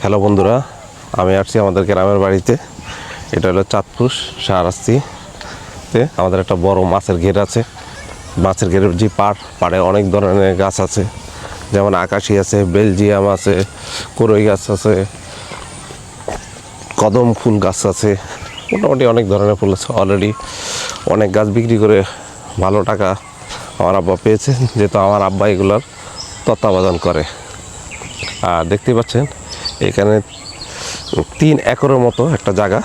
Hello বন্ধুরা, আমি আসছি আমাদের গ্রামের বাড়িতে। এটা হলো চাঁদপুর শাহরাস্তিতে আমাদের একটা বড় মাছের ঘের আছে। মাছের ঘেরের যে পাড়ে অনেক ধরনের গাছ আছে, যেমন আকাশি আছে, বেলজিয়াম আছে, করই গাছ আছে, কদম ফুল গাছ আছে, মোটামুটি অনেক ধরনের ফুল আছে। অলরেডি অনেক গাছ বিক্রি করে ভালো টাকা আমার আব্বা পেয়েছে, যেহেতু আমার আব্বা এগুলোর তত্ত্বাবধান করে। আর দেখতে পাচ্ছেন এখানে 3 একরের মতো একটা জায়গা,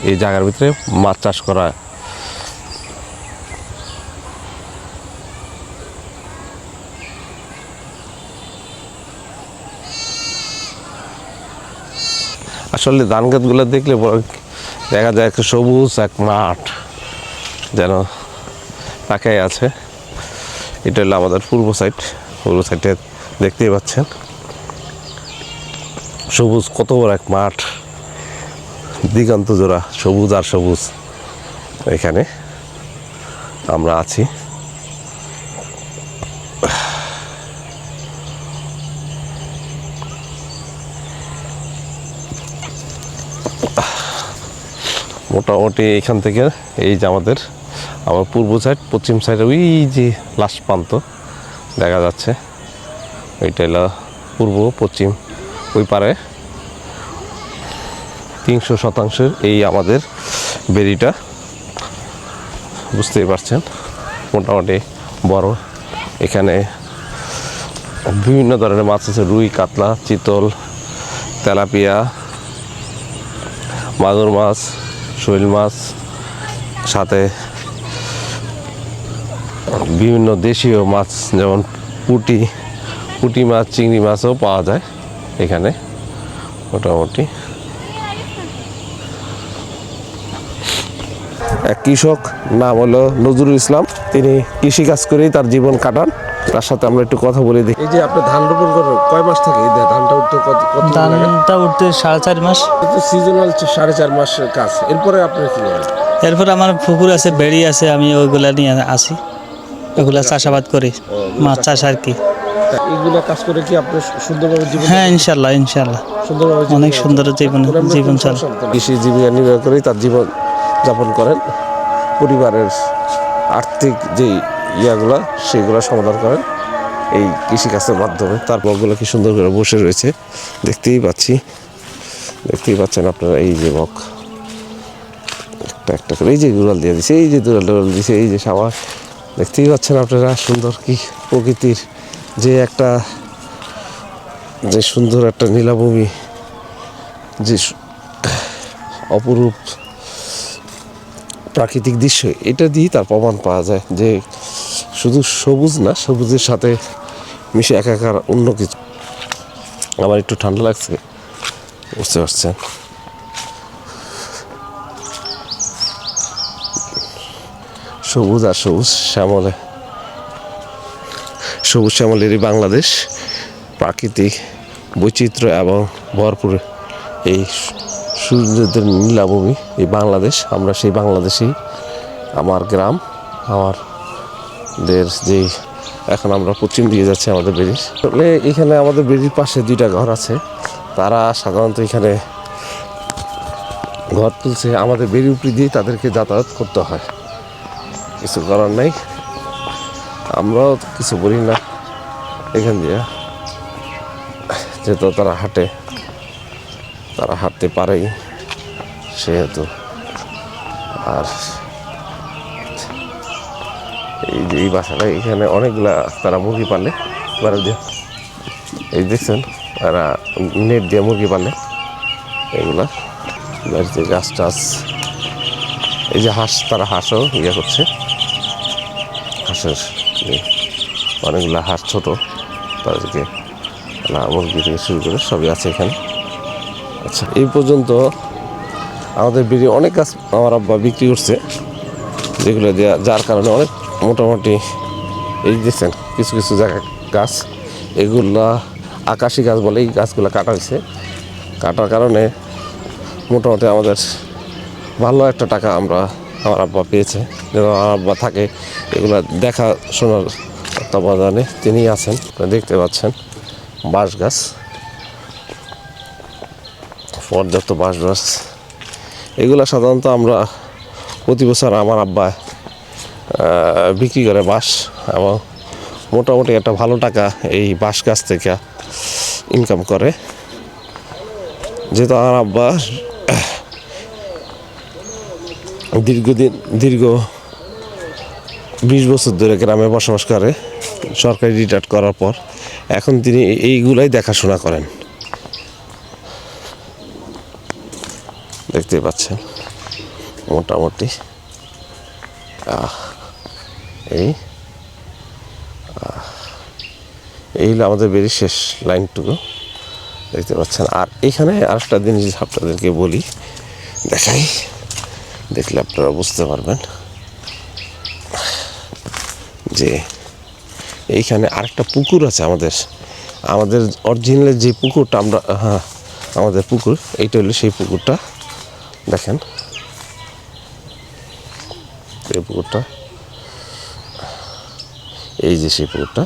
এই জায়গার ভিতরে মাছ চাষ করা। আসলে ধান গাছগুলো দেখলে দেখা যায় একটা সবুজ এক মাঠ যেন তাকাই আছে। এটা হলো আমাদের পূর্ব সাইডে দেখতেই পাচ্ছেন সবুজ কত বড় এক মাঠ, দিগন্ত জোড়া সবুজ আর সবুজ। এখানে আমরা আছি। মোটামুটি এখান থেকে এই যে আমার পূর্ব সাইড, পশ্চিম সাইডে ওই যে লাস্ট প্রান্ত দেখা যাচ্ছে, ওইটা হলো পূর্ব পশ্চিম। ওই পারে 300% এই আমাদের বেরিটা, বুঝতেই পারছেন মোটামুটি বড়। এখানে বিভিন্ন ধরনের মাছ আছে, রুই, কাতলা, চিতল, তেলাপিয়া, মাগুর মাছ, শৈল মাছ, সাথে বিভিন্ন দেশীয় মাছ যেমন পুঁটি মাছ, চিংড়ি মাছও পাওয়া যায় এখানে মোটামুটি। এক কৃষক, নাম হলো নজরুল ইসলাম, তিনি কৃষিকাজ করেই তার জীবন কাটান। তার সাথে আমরা একটু কথা বলে দেখি। এই যে আপনি ধান রোপণ করেন কয় মাস থেকে ধানটা উঠতে কত ধানটা উঠতে 4.5 মাস। সিজনাল 4.5 মাস কাজ। এরপরে আপনার কি করেন? এরপর আমার পুকুর আছে, বেড়ি আছে, আমি ওইগুলা নিয়ে আসি, ওগুলা চাষাবাদ করি, মাছ চাষ আর কি। এইগুলো কাজ করে কি আপনি সুন্দরভাবে জীবন? হ্যাঁ, ইনশাল্লাহ সুন্দরভাবে অনেক সুন্দর জীবন চলে। কৃষি জীবিকা নির্বাহ করেই তার জীবন যাপন করেন, পরিবারের আর্থিক যে ইয়াগুলো সেগুলো সমাধান করেন এই কৃষিকাজের মাধ্যমে। তার বকগুলো কি সুন্দর করে বসে রয়েছে, দেখতেই পাচ্ছেন আপনারা। এই যে বক একটা করে এই যে গুড়াল দিয়ে দিছে, এই যে দুরাল দিছে, এই যে সাবাস, দেখতেই পাচ্ছেন আপনারা। সুন্দর কি প্রকৃতির যে সুন্দর একটা নীলাভূমি, যে অপরূপ প্রাকৃতিক দৃশ্য, এটা দিয়ে তার প্রমাণ পাওয়া যায় যে শুধু সবুজ না, সবুজের সাথে মিশে একাকার অন্য কিছু। আমার একটু ঠান্ডা লাগছে, বুঝতে পারছেন। সবুজ আর সবুজ শ্যামলেরই বাংলাদেশ, প্রাকৃতিক বৈচিত্র্য এবং ভরপুর এই সূর্যদের নীলাভূমি, এই বাংলাদেশ। আমরা সেই বাংলাদেশেই, আমার গ্রাম, আমাদের যেই এখন আমরা পশ্চিম দিকে যাচ্ছি আমাদের বেরির। এখানে আমাদের বেরির পাশে 2টা ঘর আছে, তারা সাধারণত এখানে ঘর তুলছে। আমাদের বেরির উপর দিয়ে তাদেরকে যাতায়াত করতে হয়, কিছু করার নাই, আমরাও কিছু বলি না এখান দিয়ে, যেহেতু তারা হাঁটতে পারেই সেহেতু। আর এই বাসাটা, এখানে অনেকগুলা তারা মুরগি পালে, এই দেখছেন তারা নেট দিয়ে মুরগি পালে। এগুলা বাড়িতে গাছ টাছ, এই যে হাঁস, তারা হাঁসও করছে। হাঁসের অনেকগুলো হাঁস ছোট, তাদেরকে মুরগি থেকে শুরু করে সবই আছে এখানে। আচ্ছা, এই পর্যন্ত আমাদের বেরিয়ে অনেক গাছ আমার আব্বা বিক্রি করছে, যেগুলো দেওয়া, যার কারণে অনেক মোটামুটি এই দেখছেন কিছু জায়গায় গাছ, এগুলা আকাশি গাছ বলে, এই গাছগুলো কাটা হয়েছে। কাটার কারণে মোটামুটি আমাদের ভালো একটা টাকা আমার আব্বা পেয়েছে। যেন আমার আব্বা থাকে এগুলো দেখাশোনার তত্ত্বাবধানে তিনি আছেন। দেখতে পাচ্ছেন বাঁশ গাছ, পর্যাপ্ত বাঁশ গাছ। এগুলা সাধারণত আমরা প্রতি বছর আমার আব্বা বিক্রি করে বাঁশ, এবং মোটামুটি একটা ভালো টাকা এই বাঁশ গাছ থেকে ইনকাম করে। যেহেতু আমার আব্বা দীর্ঘ 20 বছর ধরে গ্রামে বসবাস করে, সরকারি রিটায়ার করার পর এখন তিনি এইগুলাই দেখাশোনা করেন। দেখতে পাচ্ছেন মোটামুটি এই হলো আমাদের বেরিয়ে শেষ লাইনটুকু দেখতে পাচ্ছেন। আর এখানে আরেকটা জিনিস আপনাদেরকে বলি, দেখাই, দেখলে আপনারা বুঝতে পারবেন যে এইখানে আরেকটা পুকুর আছে আমাদের অরিজিনালের যে পুকুরটা আমরা, হ্যাঁ আমাদের পুকুর, এইটা হলো সেই পুকুরটা। দেখেন এই পুকুরটা, এই যে সেই পুকুরটা,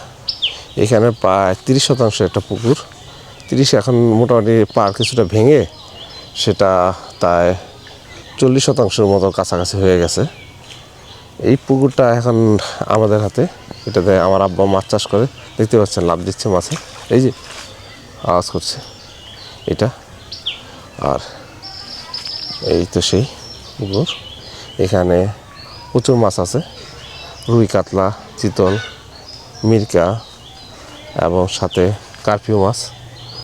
এখানে প্রায় 30% একটা পুকুর, 30 এখন মোটামুটি পার কিছুটা ভেঙে সেটা তাই 40% মতো কাছাকাছি হয়ে গেছে। এই পুকুরটা এখন আমাদের হাতে, এটাতে আমার আব্বা মাছ চাষ করে। দেখতে পাচ্ছেন লাভ দিচ্ছে মাছে, এই যে আওয়াজ করছে এটা। আর এই তো সেই পুকুর, এখানে প্রচুর মাছ আছে, রুই, কাতলা, চিতল, মিরকা এবং সাথে কার্পিও মাছ।